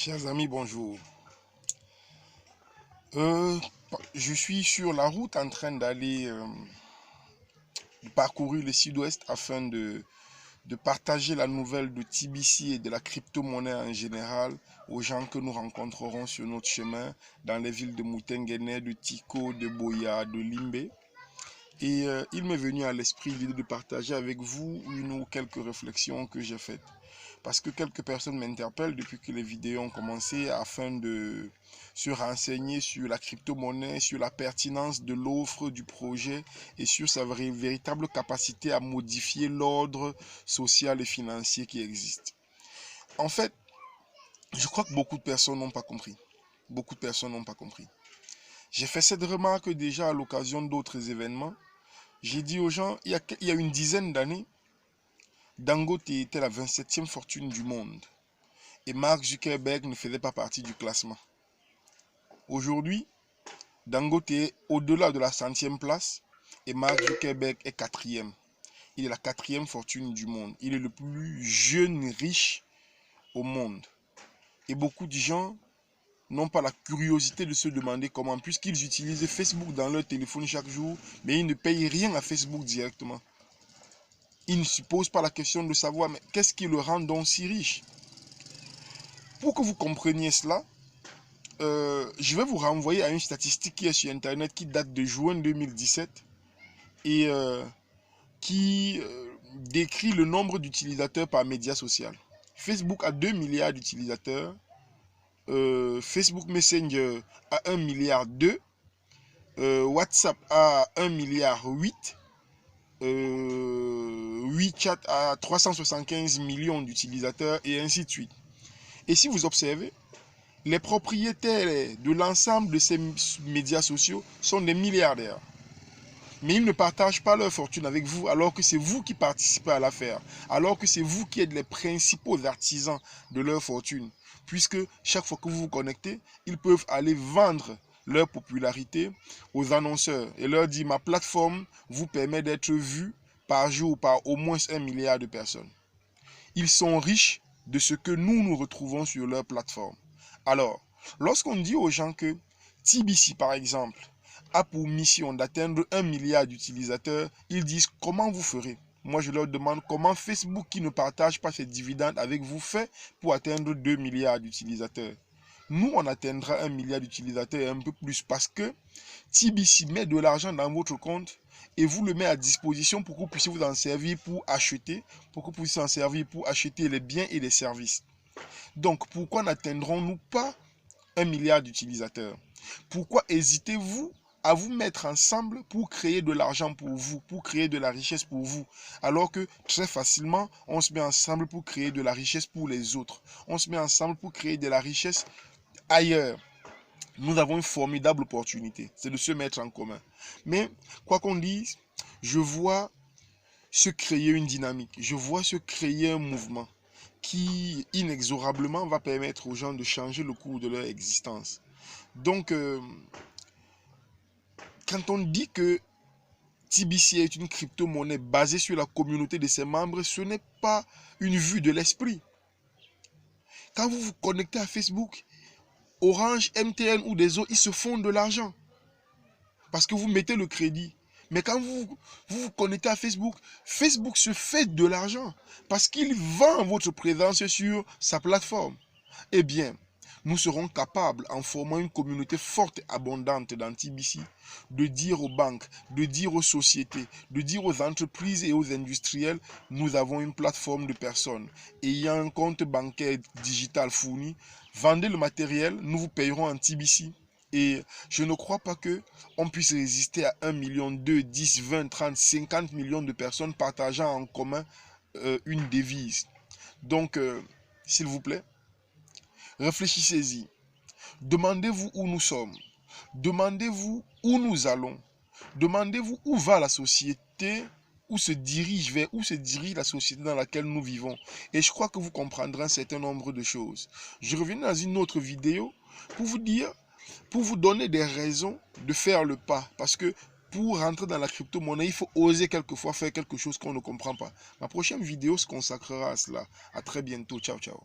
Chers amis, bonjour. Je suis sur la route en train d'aller parcourir le sud-ouest afin de partager la nouvelle de TBC et de la crypto-monnaie en général aux gens que nous rencontrerons sur notre chemin dans les villes de Moutenguene, de Tiko, de Boya, de Limbe. Et il m'est venu à l'esprit l'idée de partager avec vous une ou quelques réflexions que j'ai faites. Parce que quelques personnes m'interpellent depuis que les vidéos ont commencé afin de se renseigner sur la crypto-monnaie, sur la pertinence de l'offre du projet et sur sa véritable capacité à modifier l'ordre social et financier qui existe. En fait, je crois que beaucoup de personnes n'ont pas compris. Beaucoup de personnes n'ont pas compris. J'ai fait cette remarque déjà à l'occasion d'autres événements. J'ai dit aux gens, il y a une dizaine d'années, Dangote était la 27e fortune du monde et Mark Zuckerberg ne faisait pas partie du classement. Aujourd'hui, Dangote est au-delà de la 100e place et Mark Zuckerberg est 4e. Il est la 4e fortune du monde. Il est le plus jeune riche au monde. Et beaucoup de gens n'ont pas la curiosité de se demander comment, puisqu'ils utilisent Facebook dans leur téléphone chaque jour, mais ils ne payent rien à Facebook directement. Ils ne se posent pas la question de savoir, mais qu'est-ce qui le rend donc si riche? Pour que vous compreniez cela, je vais vous renvoyer à une statistique qui est sur Internet qui date de juin 2017 et qui décrit le nombre d'utilisateurs par média social. Facebook a 2 milliards d'utilisateurs, Facebook Messenger a 1 milliard 2, WhatsApp a 1 milliard 8, WeChat a 375 millions d'utilisateurs et ainsi de suite. Et si vous observez, les propriétaires de l'ensemble de ces médias sociaux sont des milliardaires. Mais ils ne partagent pas leur fortune avec vous alors que c'est vous qui participez à l'affaire, alors que c'est vous qui êtes les principaux artisans de leur fortune. Puisque chaque fois que vous vous connectez, ils peuvent aller vendre leur popularité aux annonceurs et leur dire ma plateforme vous permet d'être vu par jour par au moins 1 milliard de personnes. Ils sont riches de ce que nous retrouvons sur leur plateforme. Alors, lorsqu'on dit aux gens que TBC par exemple a pour mission d'atteindre 1 milliard d'utilisateurs, ils disent comment vous ferez? Moi je leur demande comment Facebook qui ne partage pas ses dividendes avec vous fait pour atteindre 2 milliards d'utilisateurs. Nous, on atteindra 1 milliard d'utilisateurs et un peu plus parce que TBC met de l'argent dans votre compte et vous le met à disposition pour que vous puissiez vous en servir pour acheter, pour que vous puissiez en servir pour acheter les biens et les services. Donc, pourquoi n'atteindrons-nous pas 1 milliard d'utilisateurs? Pourquoi hésitez-vous à vous mettre ensemble pour créer de l'argent pour vous, pour créer de la richesse pour vous, alors que très facilement, on se met ensemble pour créer de la richesse pour les autres. On se met ensemble pour créer de la richesse ailleurs. Nous avons une formidable opportunité, c'est de se mettre en commun. Mais, quoi qu'on dise, je vois se créer une dynamique, je vois se créer un mouvement qui, inexorablement, va permettre aux gens de changer le cours de leur existence. Donc, quand on dit que TBC est une crypto-monnaie basée sur la communauté de ses membres, ce n'est pas une vue de l'esprit. Quand vous vous connectez à Facebook, Orange, MTN ou des autres, ils se font de l'argent. Parce que vous mettez le crédit. Mais quand vous vous connectez à Facebook, Facebook se fait de l'argent. Parce qu'il vend votre présence sur sa plateforme. Eh bien, nous serons capables, en formant une communauté forte et abondante dans TBC, de dire aux banques, de dire aux sociétés, de dire aux entreprises et aux industriels, nous avons une plateforme de personnes ayant un compte bancaire digital fourni, vendez le matériel, nous vous payerons en TBC. Et je ne crois pas qu'on puisse résister à 1 million, 2, 10, 20, 30, 50 millions de personnes partageant en commun une devise. Donc, s'il vous plaît, réfléchissez-y. Demandez-vous où nous sommes. Demandez-vous où nous allons. Demandez-vous où va la société, où se dirige la société dans laquelle nous vivons. Et je crois que vous comprendrez un certain nombre de choses. Je reviens dans une autre vidéo pour vous dire, pour vous donner des raisons de faire le pas. Parce que pour rentrer dans la crypto-monnaie, il faut oser quelquefois faire quelque chose qu'on ne comprend pas. Ma prochaine vidéo se consacrera à cela. À très bientôt. Ciao, ciao.